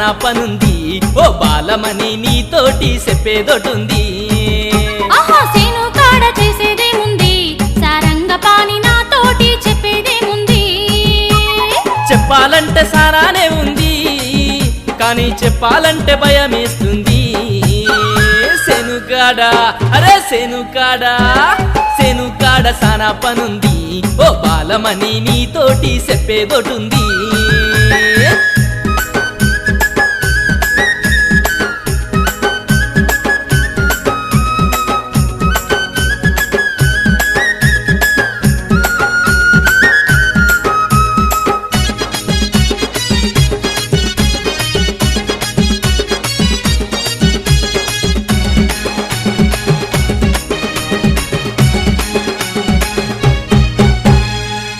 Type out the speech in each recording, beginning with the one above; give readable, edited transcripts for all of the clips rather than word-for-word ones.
సానా పనుంది ఓ బాలమని నీతోటి చెప్పేదోటుంది ఆహా సేను కాడ చేసేదేముంది సారంగపాణి నాతోటి చెప్పేదేముంది చెప్పాలంటే సారానే ఉంది కానీ చెప్పాలంటే భయమేస్తుంది శనుకాడ అరే శనుకాడ సానా పనుంది ఓ బాలమని నీతోటి చెప్పేదోటుంది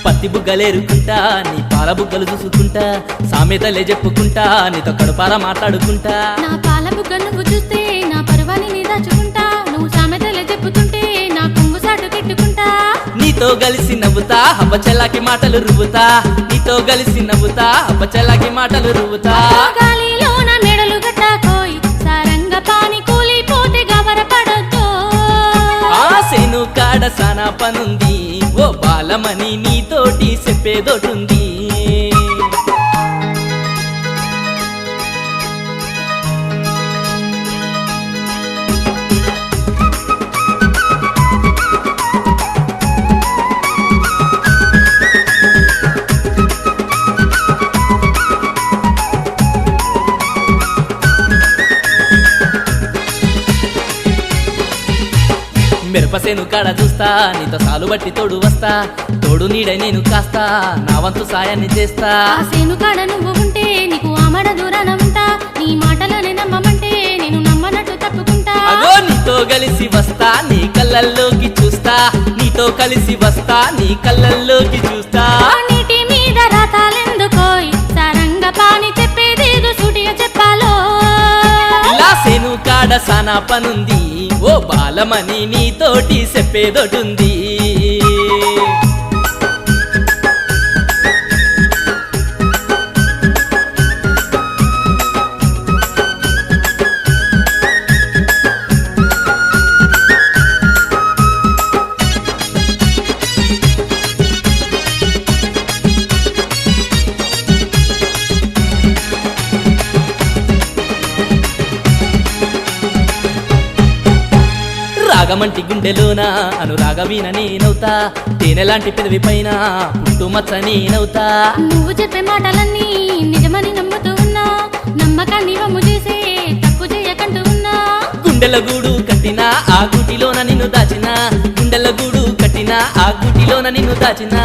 పత్తి బుగ్గలేరుకుంటా నీ పాల బుగ్గలు చూసుకుంటా సామెతలే చెప్పుకుంటా నీతో కడుపార మాట్లాడుకుంటా నా పాల బుగ్గ నువ్వు చూస్తే నా పరువాని నీ దాచుకుంటా నువ్వు సామెతలే చెప్పుతుంటే నా కొంగు సాటు కెట్టుకుంటా నీతో కలిసి నవ్వుతా అబ్బచెల్లాకి మాటలు రువ్వుతా నీతో కలిసి నవ్వుతా అబ్బచెల్లాకి మాటలు రువ్వుతా గాలిలో నా మెడలు గట్టాకోయ్ సారంగపాణి కూలిపోతే గవరపడొద్దు ఆ శనుకాడ సానా పనుంది ఓ బాలమని నీతోటి చెప్పేదోటుంది మిరపసేను కాడ చూస్తా నీతో సాలు బట్టి తోడు వస్తా తోడు నీడై నేను కాస్తా నా వంతు సాయాన్ని చేస్తా ఆ సేను కాడ నువ్వు ఉంటే నీకు ఆమడ దూరాన ఉంటా నీ మాటలనే నమ్మమంటే నేను నమ్మనట్టు తప్పుకుంటా అగో నీతో కలిసి వస్తా నీ కళ్ళల్లోకి చూస్తా నీతో కలిసి వస్తా నీ కళ్ళల్లోకి చూస్తా నీటి మీద రాతాలెందుకోయ్ సారంగపాణి చెప్పేదేదో సూటిగా చెప్పాలో ఇలా సేను కాడ సానా పనుంది ఓ బాలమని నీతోటి చెప్పేదోటుంది రాగమంటి గుండెలోన అనురాగవీన నేనవుతా తేనెలాంటి పెదవి పైన పుట్టుమచ్చ నేనవుతా నువ్వు చెప్పే మాటలన్నీ నిజమని నమ్ముతూ ఉన్నా నమ్మకాన్ని వమ్ము చేసే తప్పు చేయకంటూ ఉన్నా గుండెల గూడు కట్టిన ఆ గుటిలోన నిన్ను దాచిన గుండెల గూడు కట్టిన ఆ గుటిలోన నిన్ను దాచిన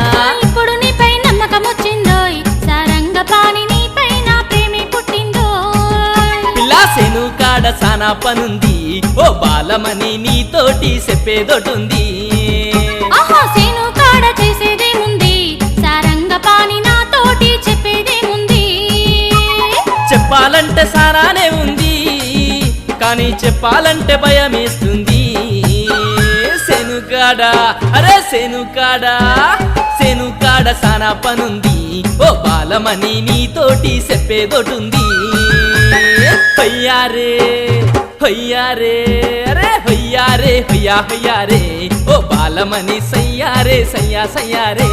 ఇప్పుడు నీపై నమ్మకం వచ్చిందోయ్ సారంగపాణి నీపై నా ప్రేమే పుట్టిందోయ్ పిల్లా సేను కాడ సానా పనుంది ఓ బాలమని నీతోటి చెప్పేదోటుంది ఆహా సేను కాడ చేసేదేముంది సారంగపాణి నాతోటి చెప్పేదేముంది చెప్పాలంటే సారానే ఉంది కానీ చెప్పాలంటే భయమేస్తుంది శనుకాడ అరే శనుకాడ సానా పనుంది ఓ బాలమని నీతోటి చెప్పేదోటుంది హొయ్యారే హొయ్యారే అరే హొయ్యారే హొయ్యా హొయ్యారే ఓ బాలమని సయ్యారే సయ్యా సయ్యారే